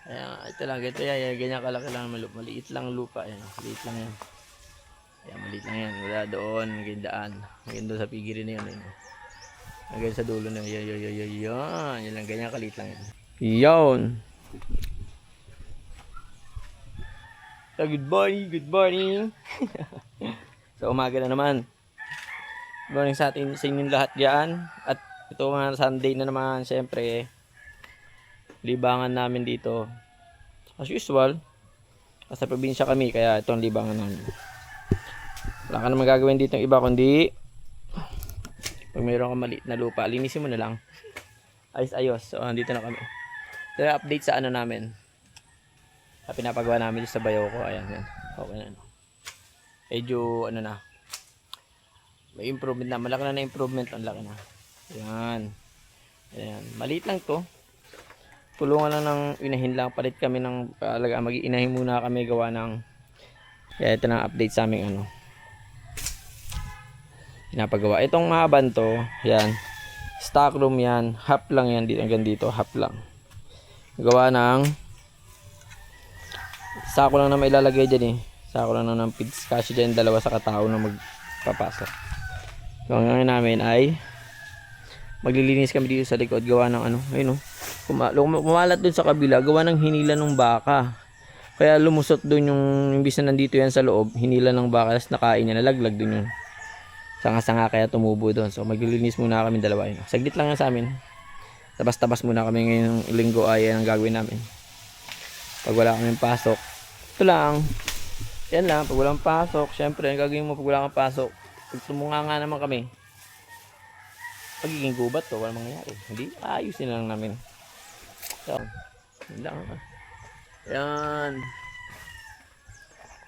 Ayan, ito lang, ito yan, ganyan kalaki lang, maliit lang lupa, ayan, maliit lang yan. Ayan, maliit lang yan, wala doon, hanggang daan, hanggang doon sa pigirin na yun, ayan. Hanggang sa dulo na, yan lang, ganyan kaliit lang yan. Yun! So, good morning! So, umaga na naman. Good morning sa atin, sa inyong lahat dyan. At ito nga, Sunday na naman, syempre, libangan namin dito. As usual, sa probinsya kami, kaya itong libangan namin. Wala ka naman gagawin dito iba, kundi pag mayroon kang maliit na lupa, linisin mo na lang. Ayos. So, andito na kami. So, update sa ano namin. Sa pinapagawa namin sa bayaw ko. Ayan, yan. Okay na. Medyo, ano na. May improvement na. Malaki na improvement. Ang laki na. Ayan. Ayan. Maliit lang to. Tulungan lang ng inahin lang. Palit kami ng alaga. Mag-inahin muna kami gawa ng. Kaya ito na update sa aming ano. Pinapagawa. Itong mahaban to. Yan. Stock room yan. Half lang yan. Dito hanggang dito. Half lang. Gawa ng. Sako lang na mailalagay dyan eh. Sako lang na ng pids. Kasi dyan dalawa sa katao na magpapasok. So ang ngayon namin ay. Maglilinis kami dito sa likod. Gawa ng ano. Ayun o. Kumalat dun sa kabila. Gawa ng hinila ng baka. Kaya lumusot dun yung. Imbis na nandito yan sa loob. Hinila ng baka. Tapos nakain niya. Nalaglag dun yun. Sanga-sanga kaya tumubo doon. So maglilinis muna kami dalawa yun. Saglit lang yan sa amin. Tabas-tabas muna kami ngayong linggo ay ang gagawin namin. Pag wala kaming pasok, ito lang. Yan lang, pag walang pasok, syempre ang gagawin mo pag wala kang pasok, pag tumunga nga naman kami, pagiging gubat to, walang mangyayari. Hindi, ayusin lang namin. So, yun lang. Yan.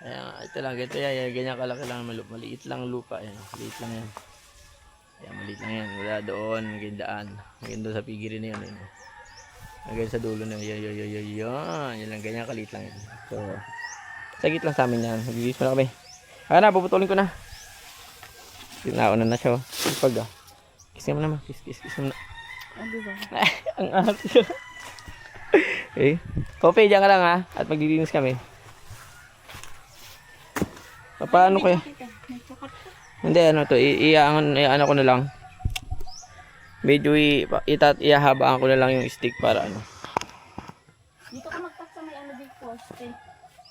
Ayan, ito lang, ito yan, ganyan kalaki lang, maliit lang lupa, ayan, maliit lang yan. Ayan, maliit lang yan, wala doon, hanggang daan, hanggang doon sa pigirin na yun, ayan. Hanggang sa dulo na, yan lang, ganyan kaliit lang yan. So, sagit lang sa amin yan, maglilis mo na kami. Ayan na, puputulin ko na. Nauna na siya, pag kiss mo naman, kiss mo na. Ang arte siya. Okay, Kope, dyan ka lang ha, at maglilinis kami. Paano kaya? Hindi, ano to, iaan ko na lang. Medyo ihahabaan ko na lang yung stick para ano. Dito ka magkat sa may ano big poste.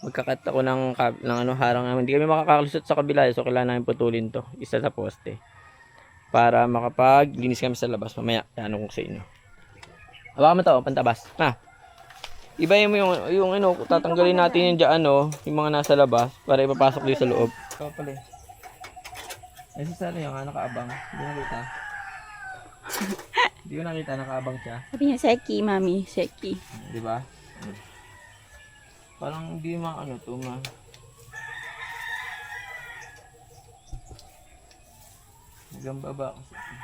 Magkakat ako ng ano, harang namin. Hindi kami makakalusot sa kabila, so kailangan namin putulin to. Isa sa poste. Para makapaglinis kami sa labas. Mamaya, ano ko sa inyo. Hawakan mo to, pantabas. Ha? Ibahin mo yung ano, tatanggalin natin yung dyan, no, yung mga nasa labas para ipapasok dito sa loob. Ikaw pala eh. Ay, si Sally yung nakaabang. Hindi nakita. Hindi ko nakita, nakaabang siya. Sabi niya, Seki, mami, Seki. Di ba? Parang hindi ano to, hanggang baba kasi.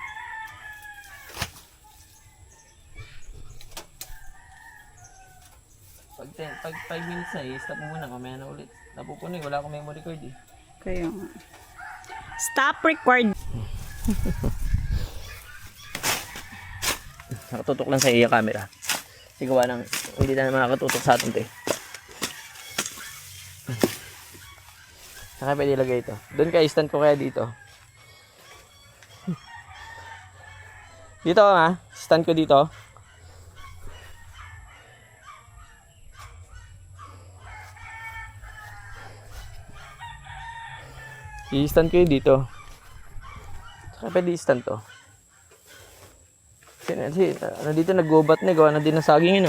Pag 5 minutes na stop mo muna, mamaya na ulit. Napupunin, wala akong memory card eh. Kaya nga. Stop record. Nakatutok lang sa iya camera. Sigawa ng, hindi na naman nakatutok sa atin to eh. Saka pwede ilagay ito. Doon ka, stand ko kaya dito. Dito ha, stand ko dito. I-stand ko yun dito. Saka pwede i-stand to. Kasi dito nag-gubat na, gawa na din ng saging yun.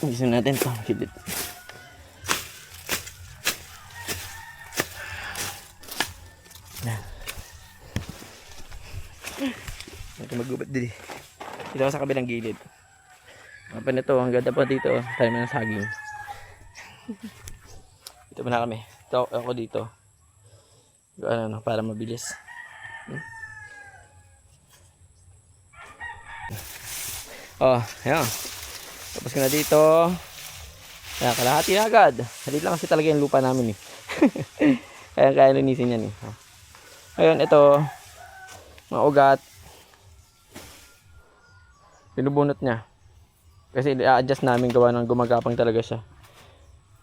Bisa natin ito. Kilit. Ito maggubat din. Dito ako sa kabilang gilid. Apa nito, ang ganda pa dito. Tayo na ng saging. Dito muna kami. Ito ako dito. Ano, para mabilis. Oh, ayan. Tapos ko na dito. Kaya kalahati na agad. Halit lang kasi talaga yung lupa namin eh. Kaya linisin yan eh. Ayun, ito. Mga ugat. Pinubunot niya. Kasi i-adjust namin gawa ng gumagapang talaga siya.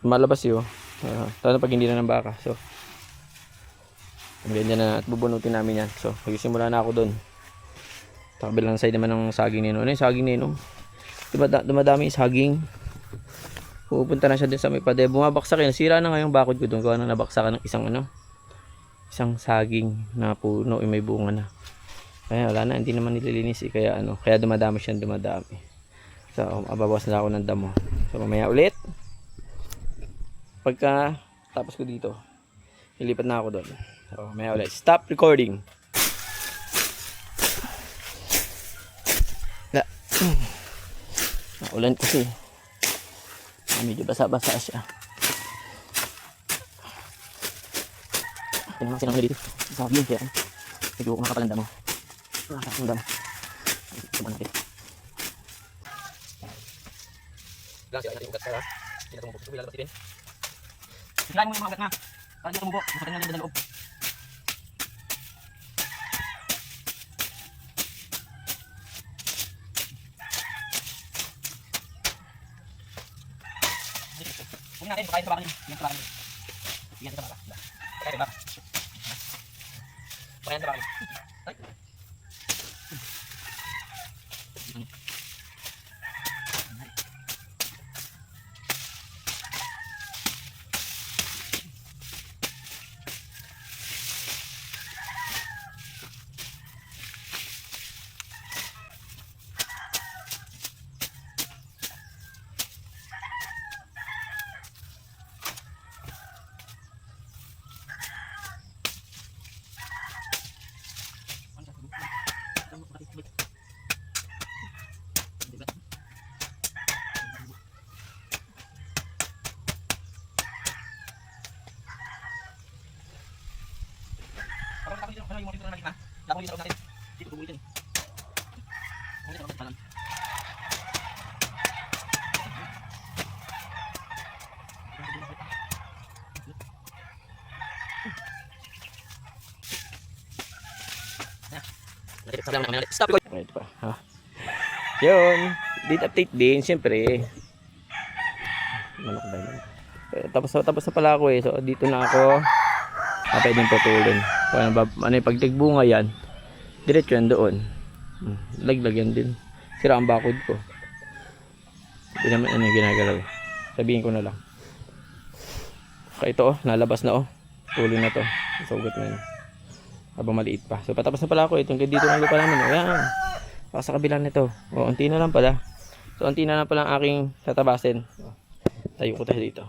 Malabas yun. Lalo pag hindi na ng baka. So, ganyan na at bubunutin namin yan. So, magsisimula na ako doon. Sa kabilang side naman ng saging ninong. Ano yung saging ninong? Dumadami yung saging. Pupunta na siya din sa may pader. Bumabaksak yun. Sira na nga yung bakod ko doon. Gawa na nabaksakan ng isang saging na puno. May bunga na. Kaya wala na. Hindi naman nililinis eh. Kaya dumadami siya. So, ababawas na ako ng damo. So, mamaya ulit. Pagka tapos ko dito, ilipat na ako doon. So, mamaya ulit. Stop recording. Ulan kasi. Medyo basa-basa siya. Ito naman sinang dito. Sabi yun kaya. Medyo kumakapalan damo. Nakakasang damo. Ito ba natin? Lang siya natin yung ugat sa hindi na tumubok. Ito lalabas din. Hilahin mo yung mga ugat nga. Para hindi na tumubok. Masakit na din sa loob. Huwag natin. Pakain sa baka niyo. Yan sa baka niyo. Yan sa baka. Pakain sa baka. Pakain sa baka niyo. Ay. Stop ko. Ito pa. Ha. Yun. Date update din. Siyempre. Manok ba yun? Tapos na pala ako eh. So dito na ako. Pwedeng putulin. Ano yung pagtigbunga yan. Diretso yan doon. Laglag yan din. Sira ang bakod ko. Hindi naman ano yung ginagalaw. Sabihin ko na lang. Kaya ito nalabas na tuloy na to. Sugat na yun. Habang maliit pa. So patapos na pala ako. Itong dito na lupa namin. Ayan. Baka sa kabila nito. Unti na lang pala. So unti na lang pala ang aking tatabasin. Tayo ko tayo dito.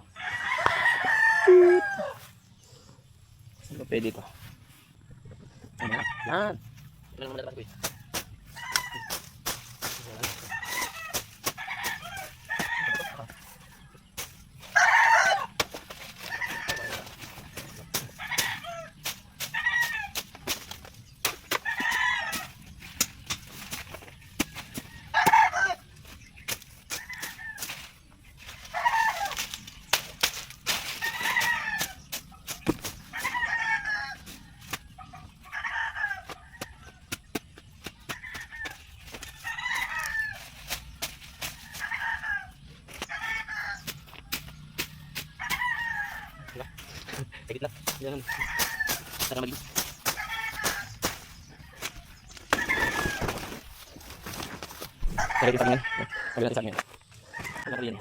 Saan ba pwede ito? Yan. Ito lang muna natin. Sakit lang. Yan. Tara maging. Tara kita ngin. Sabi natin sa akin. Ano ka yan?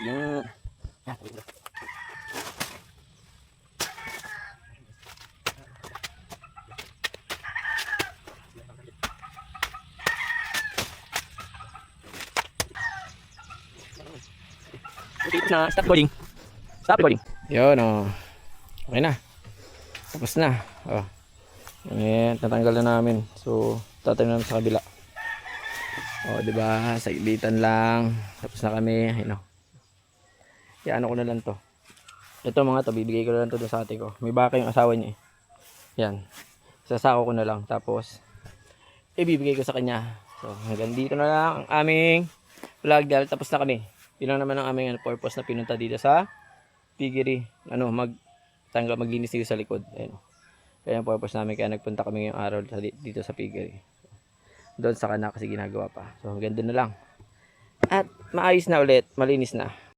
Yan. Yan. Sabi ko. Okay, na. Stop recording. Stop recording. Yun okay na. Tapos na. Ayan, natanggal na namin. So, tatay na sa kabila. Di ba? Saglitan lang. Tapos na kami. Ayun. Iano ko na lang to. Ito mga to, bibigay ko na lang to sa ate ko. May baka yung asawa niya eh. Yan. Sasako ko na lang. Tapos, ibibigay ko sa kanya. So, hanggang dito na lang ang aming vlog dahil tapos na kami. Yun lang naman ang aming purpose na pinunta dito sa piggery. Maglinis dito sa likod. Ayun. Kaya ang purpose namin, kaya nagpunta kami ngayong araw dito sa piggery. Doon sa kana kasi ginagawa pa. So hanggang doon na lang. At maayos na ulit, malinis na.